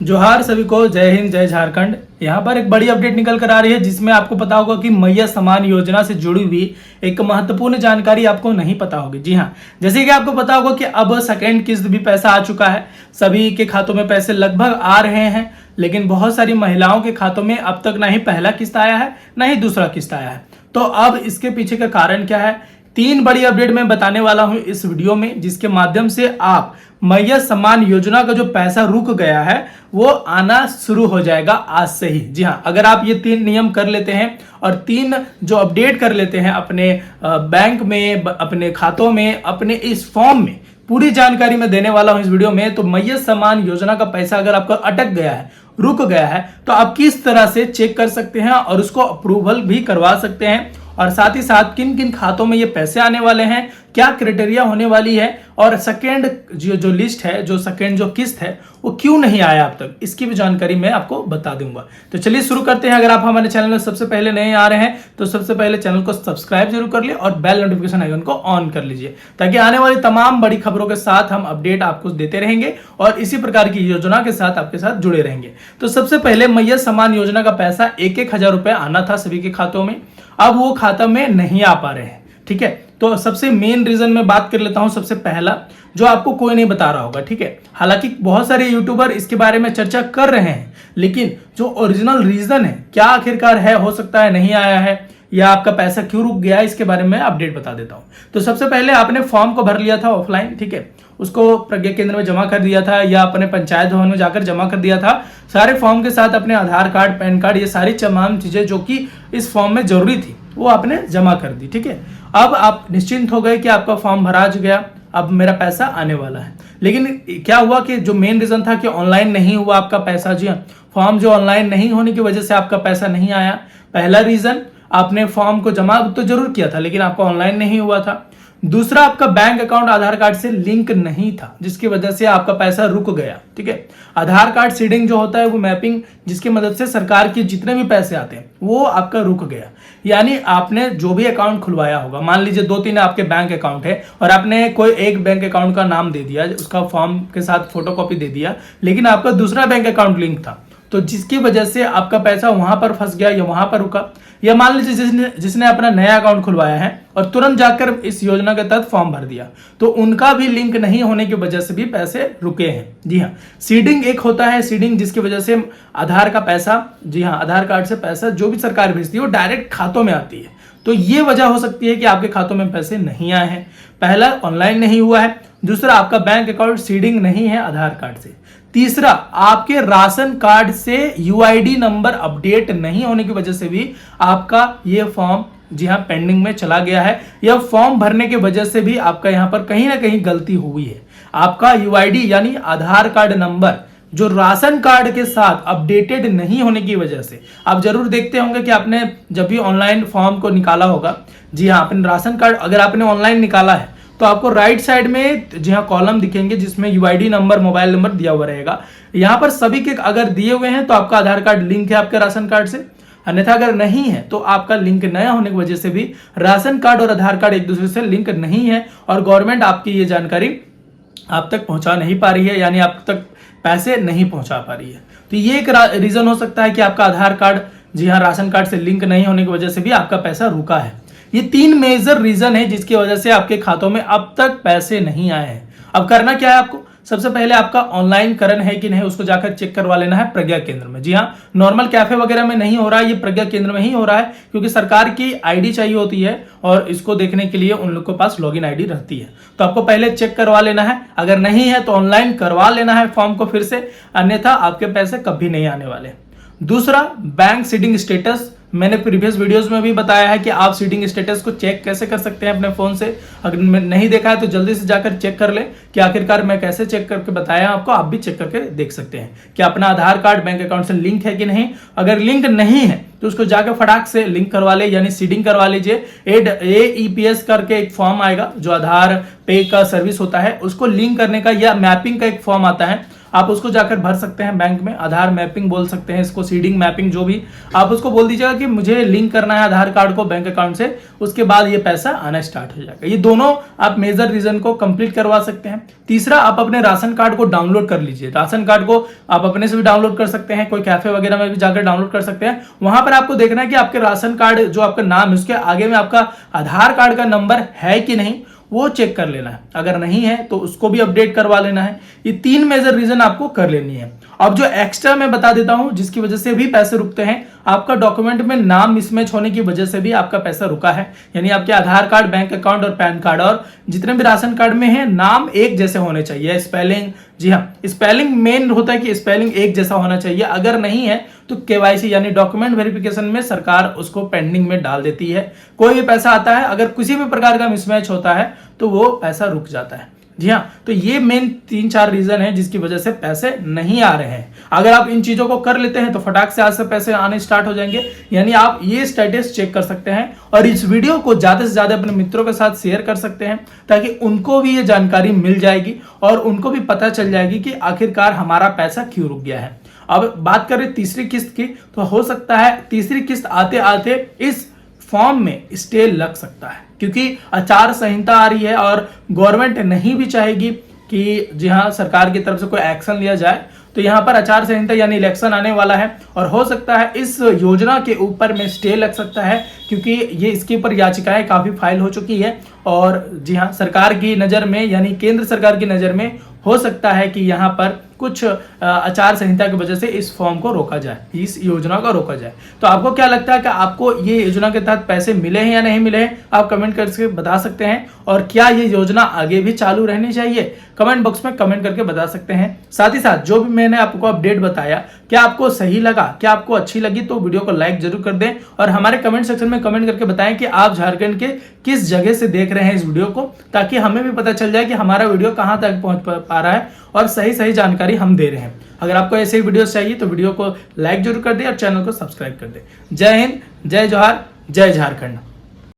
जोहार सभी को, जय हिंद जय झारखंड। यहाँ पर एक बड़ी अपडेट निकल कर आ रही है जिसमें आपको पता होगा कि मैया सम्मान योजना से जुड़ी हुई एक महत्वपूर्ण जानकारी आपको नहीं पता होगी। जी हाँ, जैसे कि आपको पता होगा कि अब सेकंड किस्त भी पैसा आ चुका है। सभी के खातों में पैसे लगभग आ रहे हैं, लेकिन बहुत सारी महिलाओं के खातों में अब तक ना ही पहला किस्त आया है ना ही दूसरा किस्त आया है। तो अब इसके पीछे का कारण क्या है, 3 बड़ी अपडेट मैं बताने वाला हूं इस वीडियो में, जिसके माध्यम से आप मैया सम्मान योजना का जो पैसा रुक गया है वो आना शुरू हो जाएगा आज से ही। जी हाँ, अगर आप ये 3 नियम कर लेते हैं और 3 जो अपडेट कर लेते हैं अपने बैंक में, अपने खातों में, अपने इस फॉर्म में, पूरी जानकारी मैं देने वाला हूं इस वीडियो में। तो मैया सम्मान योजना का पैसा अगर आपका अटक गया है, रुक गया है, तो आप किस तरह से चेक कर सकते हैं और उसको अप्रूवल भी करवा सकते हैं, और साथ ही साथ किन किन खातों में ये पैसे आने वाले हैं, क्या क्राइटेरिया होने वाली है, और सेकेंड जो लिस्ट है, जो सेकेंड जो किस्त है वो क्यों नहीं आया अब तक, इसकी भी जानकारी मैं आपको बता दूंगा। तो चलिए शुरू करते हैं। अगर आप हमारे चैनल में सबसे पहले नए आ रहे हैं तो सबसे पहले चैनल को सब्सक्राइब जरूर कर लिए और बेल नोटिफिकेशन आइकन को ऑन कर लीजिए, ताकि आने वाली तमाम बड़ी खबरों के साथ हम अपडेट आपको देते रहेंगे और इसी प्रकार की योजना के साथ आपके साथ जुड़े रहेंगे। तो सबसे पहले मैया सम्मान योजना का पैसा 1,000 रुपए आना था सभी के खातों में, अब वो खाता में नहीं आ पा रहे हैं। ठीक है, तो सबसे मेन रीजन मैं बात कर लेता हूं। सबसे पहला जो आपको कोई नहीं बता रहा होगा, ठीक है, हालांकि बहुत सारे यूट्यूबर इसके बारे में चर्चा कर रहे हैं, लेकिन जो ओरिजिनल रीजन है, क्या आखिरकार है, हो सकता है नहीं आया है या आपका पैसा क्यों रुक गया है, इसके बारे में अपडेट बता देता हूं। तो सबसे पहले आपने फॉर्म को भर लिया था ऑफलाइन, ठीक है, उसको प्रज्ञा केंद्र में जमा कर दिया था या अपने पंचायत भवन में जाकर जमा कर दिया था। सारे फॉर्म के साथ अपने आधार कार्ड, पैन कार्ड, ये सारी तमाम चीजें जो कि इस फॉर्म में जरूरी थी वो आपने जमा कर दी। ठीक है, अब आप निश्चिंत हो गए कि आपका फॉर्म भरा गया, अब मेरा पैसा आने वाला है। लेकिन क्या हुआ कि जो मेन रीजन था कि ऑनलाइन नहीं हुआ आपका पैसा। जी हाँ, फॉर्म जो ऑनलाइन नहीं होने की वजह से आपका पैसा नहीं आया। पहला रीजन, आपने फॉर्म को जमा तो जरूर किया था लेकिन आपका ऑनलाइन नहीं हुआ था। दूसरा, आपका बैंक अकाउंट आधार कार्ड से लिंक नहीं था, जिसकी वजह से आपका पैसा रुक गया। ठीक है, आधार कार्ड सीडिंग जो होता है वो मैपिंग, जिसकी मदद से सरकार के जितने भी पैसे आते हैं वो आपका रुक गया। यानी आपने जो भी अकाउंट खुलवाया होगा, मान लीजिए 2-3 आपके बैंक अकाउंट है और आपने कोई एक बैंक अकाउंट का नाम दे दिया, उसका फॉर्म के साथ फोटोकॉपी दे दिया, लेकिन आपका दूसरा बैंक अकाउंट लिंक था, तो जिसकी वजह से आपका पैसा वहां पर फंस गया या वहां पर रुका। या मान लीजिए जिसने अपना नया अकाउंट खुलवाया है और तुरंत जाकर इस योजना के तहत फॉर्म भर दिया, तो उनका भी लिंक नहीं होने की वजह से भी पैसे रुके हैं। जी हाँ, सीडिंग एक होता है, सीडिंग जिसकी वजह से आधार का पैसा, जी हाँ, आधार कार्ड से पैसा जो भी सरकार भेजती है वो डायरेक्ट खातों में आती है। तो ये वजह हो सकती है कि आपके खातों में पैसे नहीं आए हैं। पहला, ऑनलाइन नहीं हुआ है। दूसरा, आपका बैंक अकाउंट सीडिंग नहीं है आधार कार्ड से। तीसरा, आपके राशन कार्ड से यूआईडी नंबर अपडेट नहीं होने की वजह से भी आपका ये फॉर्म, जी हाँ, पेंडिंग में चला गया है, या फॉर्म भरने की वजह से भी आपका यहां पर कहीं ना कहीं गलती हुई है। आपका यूआईडी यानी आधार कार्ड नंबर जो राशन कार्ड के साथ अपडेटेड नहीं होने की वजह से, आप जरूर देखते होंगे कि आपने जब भी ऑनलाइन फॉर्म को निकाला होगा, जी हाँ, अपने राशन कार्ड अगर आपने ऑनलाइन निकाला है तो आपको राइट साइड में, जी हाँ, कॉलम दिखेंगे जिसमें यूआईडी नंबर, मोबाइल नंबर दिया हुआ रहेगा। यहाँ पर सभी के अगर दिए हुए हैं तो आपका आधार कार्ड लिंक है आपके राशन कार्ड से, अन्यथा अगर नहीं है तो आपका लिंक नया होने की वजह से भी राशन कार्ड और आधार कार्ड एक दूसरे से लिंक नहीं है और गवर्नमेंट आपकी ये जानकारी आप तक पहुंचा नहीं पा रही है, यानी आप तक पैसे नहीं पहुंचा पा रही है। तो ये एक रीजन हो सकता है कि आपका आधार कार्ड, जी हाँ, राशन कार्ड से लिंक नहीं होने की वजह से भी आपका पैसा रुका है। ये 3 मेजर रीजन है जिसकी वजह से आपके खातों में अब तक पैसे नहीं आए हैं। अब करना क्या है आपको, सबसे पहले आपका ऑनलाइन करण है कि नहीं उसको जाकर चेक करवा लेना है प्रज्ञा केंद्र में। जी हाँ, नॉर्मल कैफे वगैरह में नहीं हो रहा है, ये प्रज्ञा केंद्र में ही हो रहा है, क्योंकि सरकार की आईडी चाहिए होती है और इसको देखने के लिए उन लोग के पास लॉगिन आईडी रहती है। तो आपको पहले चेक करवा लेना है, अगर नहीं है तो ऑनलाइन करवा लेना है फॉर्म को फिर से, अन्यथा आपके पैसे कभी नहीं आने वाले। दूसरा, बैंक सीडिंग स्टेटस, मैंने प्रीवियस वीडियोस में भी बताया है कि आप सीडिंग स्टेटस को चेक कैसे कर सकते हैं अपने फोन से। अगर नहीं देखा है तो जल्दी से जाकर चेक कर ले कि आखिरकार मैं कैसे चेक करके बताया आपको, आप भी चेक करके देख सकते हैं कि अपना आधार कार्ड बैंक अकाउंट से लिंक है कि नहीं। अगर लिंक नहीं है तो उसको जाकर फटाक से लिंक करवा ले, यानी सीडिंग करवा लीजिए। AEPS करके एक फॉर्म आएगा जो आधार पे का सर्विस होता है, उसको लिंक करने का, या मैपिंग का एक फॉर्म आता है, आप उसको जाकर भर सकते हैं बैंक में। आधार मैपिंग बोल सकते हैं इसको, सीडिंग मैपिंग, जो भी आप उसको बोल दीजिएगा कि मुझे लिंक करना है आधार कार्ड को बैंक अकाउंट से, उसके बाद ये पैसा आना स्टार्ट हो जाएगा। ये दोनों आप मेजर रीजन को कंप्लीट करवा सकते हैं। तीसरा, आप अपने राशन कार्ड को डाउनलोड कर लीजिए। राशन कार्ड को आप अपने से भी डाउनलोड कर सकते हैं, कोई कैफे वगैरह में भी जाकर डाउनलोड कर सकते हैं। वहां पर आपको देखना है कि आपके राशन कार्ड जो आपका नाम है उसके आगे में आपका आधार कार्ड का नंबर है कि नहीं, वो चेक कर लेना है। अगर नहीं है तो उसको भी अपडेट करवा लेना है। ये 3 मेजर रीजन आपको कर लेनी है। अब जो एक्स्ट्रा मैं बता देता हूं जिसकी वजह से भी पैसे रुकते हैं, आपका डॉक्यूमेंट में नाम मिसमैच होने की वजह से भी आपका पैसा रुका है। यानी आपके आधार कार्ड, बैंक अकाउंट और पैन कार्ड और जितने भी राशन कार्ड में है, नाम एक जैसे होने चाहिए। स्पेलिंग, जी हाँ, स्पेलिंग मेन होता है कि स्पेलिंग एक जैसा होना चाहिए। अगर नहीं है तो केवाईसी यानी डॉक्यूमेंट वेरिफिकेशन में सरकार उसको पेंडिंग में डाल देती है। कोई भी पैसा आता है, अगर किसी भी प्रकार का मिसमैच होता है तो वो पैसा रुक जाता है। जी हाँ, तो ये मेन 3-4 रीजन है जिसकी वजह से पैसे नहीं आ रहे हैं। अगर आप इन चीजों को कर लेते हैं तो फटाक से आज से पैसे आने स्टार्ट हो जाएंगे। यानी आप ये स्टेटस चेक कर सकते हैं और इस वीडियो को ज्यादा से ज्यादा अपने मित्रों के साथ शेयर कर सकते हैं ताकि उनको भी ये जानकारी मिल जाएगी और उनको भी पता चल जाएगी कि आखिरकार हमारा पैसा क्यों रुक गया है। अब बात करें तीसरी किस्त की, तो हो सकता है तीसरी किस्त आते आते इस फॉर्म में स्टे लग सकता है, क्योंकि आचार संहिता आ रही है और गवर्नमेंट नहीं भी चाहेगी कि जी हाँ सरकार की तरफ से कोई एक्शन लिया जाए। तो यहाँ पर आचार संहिता यानी इलेक्शन आने वाला है और हो सकता है इस योजना के ऊपर में स्टे लग सकता है, क्योंकि ये इसके ऊपर याचिकाएं काफी फाइल हो चुकी है। और जी हाँ, सरकार की नजर में यानी केंद्र सरकार की नजर में हो सकता है कि यहाँ पर कुछ आचार संहिता की वजह से इस फॉर्म को रोका जाए, इस योजना को रोका जाए। तो आपको क्या लगता है कि आपको ये योजना के तहत पैसे मिले हैं या नहीं मिले हैं, आप कमेंट करके बता सकते हैं। और क्या ये योजना आगे भी चालू रहनी चाहिए, कमेंट बॉक्स में कमेंट करके बता सकते हैं। साथ ही साथ जो भी मैंने आपको अपडेट बताया, क्या आपको सही लगा, क्या आपको अच्छी लगी, तो वीडियो को लाइक जरूर कर दें और हमारे कमेंट सेक्शन में कमेंट करके बताएं कि आप झारखंड के किस जगह से देख रहे हैं इस वीडियो को, ताकि हमें भी पता चल जाए कि हमारा वीडियो कहां तक पहुंच पा रहा है और सही सही जानकारी हम दे रहे हैं। अगर आपको ऐसे ही वीडियोस चाहिए तो वीडियो को लाइक जरूर कर दें और चैनल को सब्सक्राइब कर दें। जय हिंद, जय जोहार, जय झारखंड।